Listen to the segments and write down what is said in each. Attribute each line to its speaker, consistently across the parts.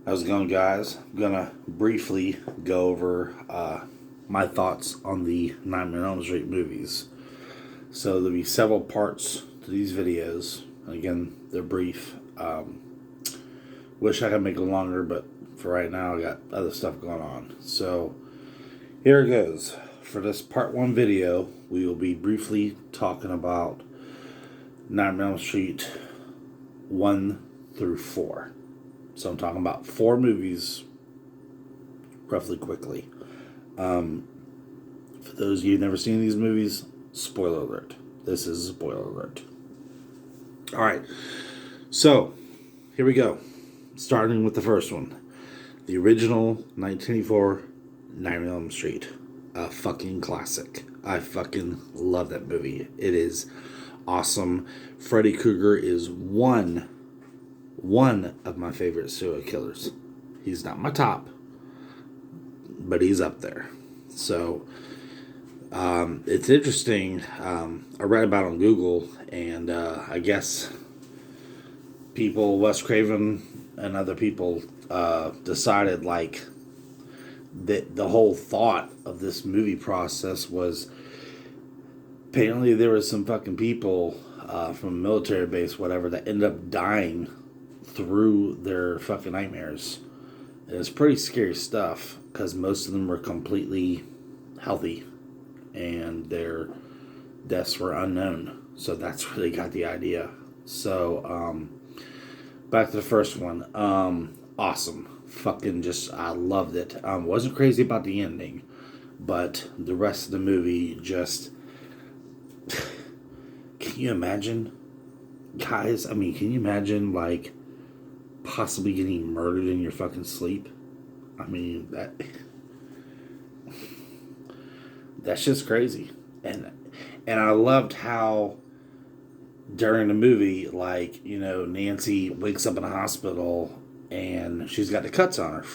Speaker 1: How's it going, guys? I'm gonna briefly go over my thoughts on the Nightmare on Elm Street movies. So there'll be several parts to these videos. Again, they're brief. Wish I could make it longer, but for right now, I got other stuff going on. So here it goes. For this part one video, we will be briefly talking about Nightmare on Elm Street 1 through 4. So I'm talking about 4 movies, roughly quickly. For those of you who've never seen these movies, spoiler alert. This is a spoiler alert. Alright, so here we go. Starting with the first one. The original 1984 Nightmare on Elm Street. A fucking classic. I fucking love that movie. It is awesome. Freddy Krueger is one of my favorite serial killers. He's not my top, but he's up there. So it's interesting. I read about it on Google, and I guess Wes Craven and other people decided like that the whole thought of this movie process was apparently there was some fucking people from a military base, whatever, that ended up dying through their fucking nightmares. And it's pretty scary stuff because most of them were completely healthy and their deaths were unknown. So that's where they got the idea. So back to the first one. Awesome. Fucking just, I loved it. Wasn't crazy about the ending, but the rest of the movie just, can you imagine, guys? I mean, can you imagine like possibly getting murdered in your fucking sleep? I mean, that's just crazy. And I loved how during the movie, like, you know, Nancy wakes up in a hospital and she's got the cuts on her,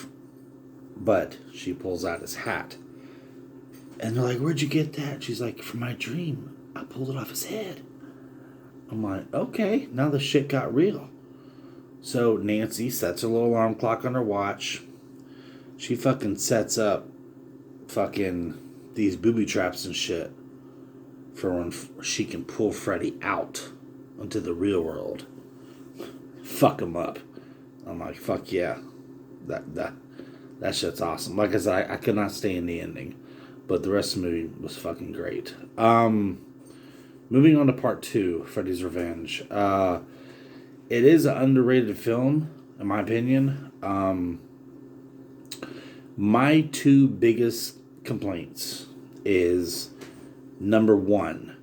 Speaker 1: but she pulls out his hat. And they're like, "Where'd you get that?" She's like, "From my dream. I pulled it off his head." I'm like, okay, now the shit got real. So Nancy sets a little alarm clock on her watch. She fucking sets up fucking these booby traps and shit for when she can pull Freddy out into the real world. Fuck him up. I'm like, fuck yeah. That shit's awesome. Like I said, I could not stay in the ending. But the rest of the movie was fucking great. Moving on to part 2, Freddy's Revenge. It is an underrated film, in my opinion. My 2 biggest complaints is, number 1,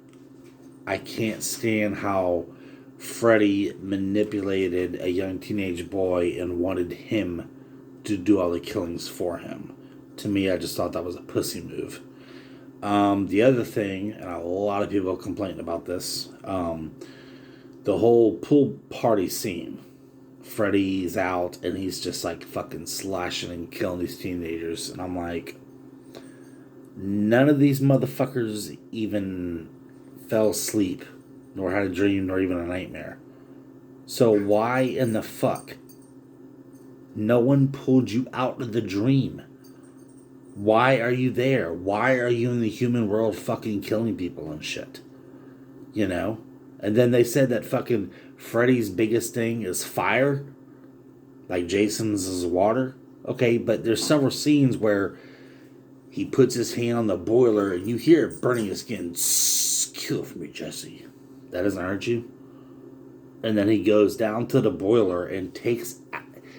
Speaker 1: I can't stand how Freddy manipulated a young teenage boy and wanted him to do all the killings for him. To me, I just thought that was a pussy move. The other thing, and a lot of people complain about this, the whole pool party scene. Freddy's out and he's just like fucking slashing and killing these teenagers. And I'm like, none of these motherfuckers even fell asleep, nor had a dream, nor even a nightmare. So why in the fuck? No one pulled you out of the dream. Why are you there? Why are you in the human world fucking killing people and shit? You know? And then they said that fucking Freddy's biggest thing is fire. Like Jason's is water. Okay, but there's several scenes where he puts his hand on the boiler and you hear it burning his skin. Kill for me, Jesse. That doesn't hurt you? And then he goes down to the boiler and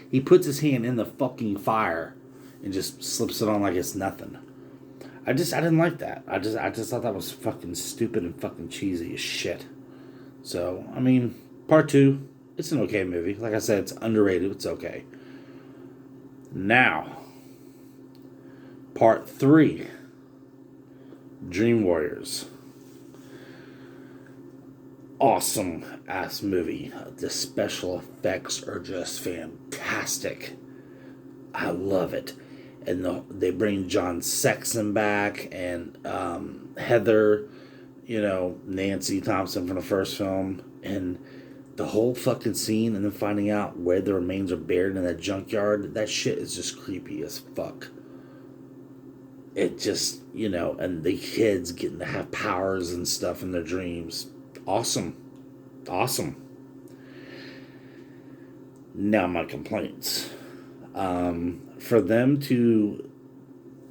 Speaker 1: he puts his hand in the fucking fire and just slips it on like it's nothing. I didn't like that. I just thought that was fucking stupid and fucking cheesy as shit. So, I mean, part 2, it's an okay movie. Like I said, it's underrated. It's okay. Now, part 3, Dream Warriors. Awesome ass movie. The special effects are just fantastic. I love it. And they bring John Saxon back and Heather, you know, Nancy Thompson from the first film. And the whole fucking scene and then finding out where the remains are buried in that junkyard, that shit is just creepy as fuck. It just, and the kids getting to have powers and stuff in their dreams. Awesome. Awesome. Now my complaints. For them to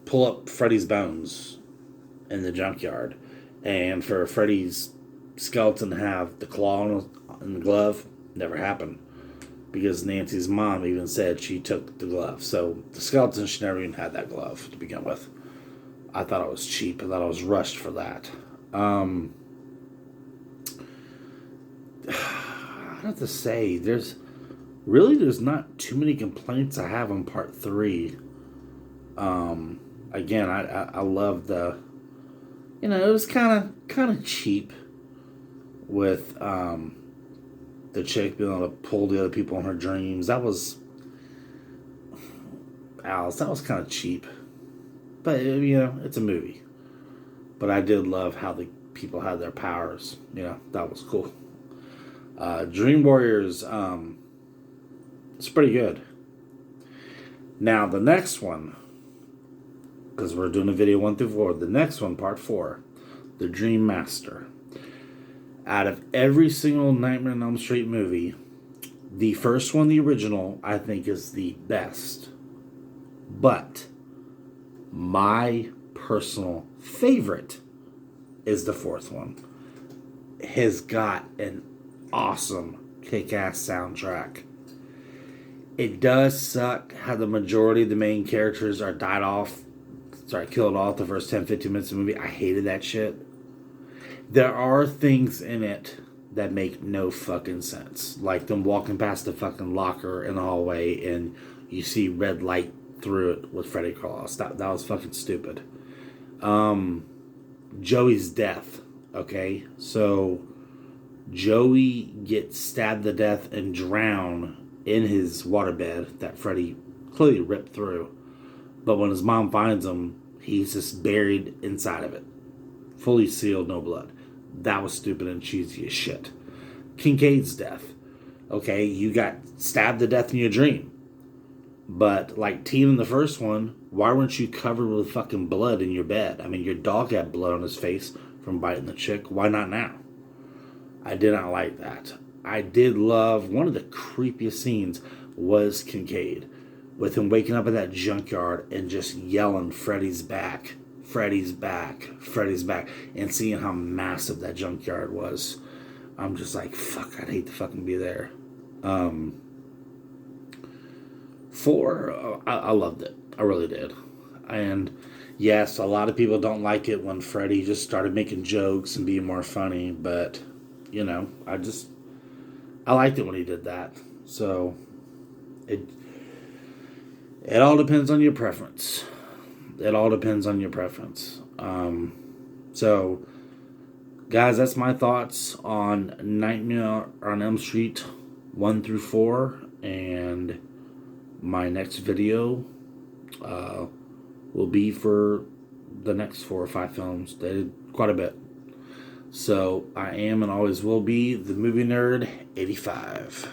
Speaker 1: pull up Freddy's bones in the junkyard and for Freddy's skeleton to have the claw in the glove, never happened. Because Nancy's mom even said she took the glove. So the skeleton should never even had that glove to begin with. I thought it was cheap. I thought I was rushed for that. I have to say, there's not too many complaints I have on part 3. Again, I love the, it was kind of cheap with the chick being able to pull the other people in her dreams. That was Alice. That was kind of cheap, but it's a movie. But I did love how the people had their powers. That was cool. Dream Warriors. It's pretty good. Now the next one, because we're doing a video 1 through 4. The next one, part 4, The Dream Master. Out of every single Nightmare on Elm Street movie, the first one, the original, I think is the best. But my personal favorite is the 4th one. Has got an awesome kick-ass soundtrack. It does suck how the majority of the main characters are killed off the first 10-15 minutes of the movie. I hated that shit. There are things in it that make no fucking sense. Like them walking past the fucking locker in the hallway and you see red light through it with Freddy Cross. That was fucking stupid. Joey's death. Okay? So Joey gets stabbed to death and drowned in his waterbed that Freddy clearly ripped through. But when his mom finds him, he's just buried inside of it. Fully sealed, no blood. That was stupid and cheesy as shit. Kincaid's death. Okay, you got stabbed to death in your dream. But like Teen in the first one, why weren't you covered with fucking blood in your bed? I mean, your dog had blood on his face from biting the chick. Why not now? I did not like that. I did love, one of the creepiest scenes was Kincaid. With him waking up in that junkyard and just yelling, Freddy's back. Freddy's back, Freddy's back, and seeing how massive that junkyard was, I'm just like, fuck, I'd hate to fucking be there. 4, I loved it. I really did. And yes, a lot of people don't like it when Freddy just started making jokes and being more funny, but, I liked it when he did that. So, it all depends on your preference. It all depends on your preference. So, guys, that's my thoughts on Nightmare on Elm Street 1 through 4. And my next video will be for the next 4 or 5 films. They did quite a bit. So, I am and always will be the Movie Nerd 85.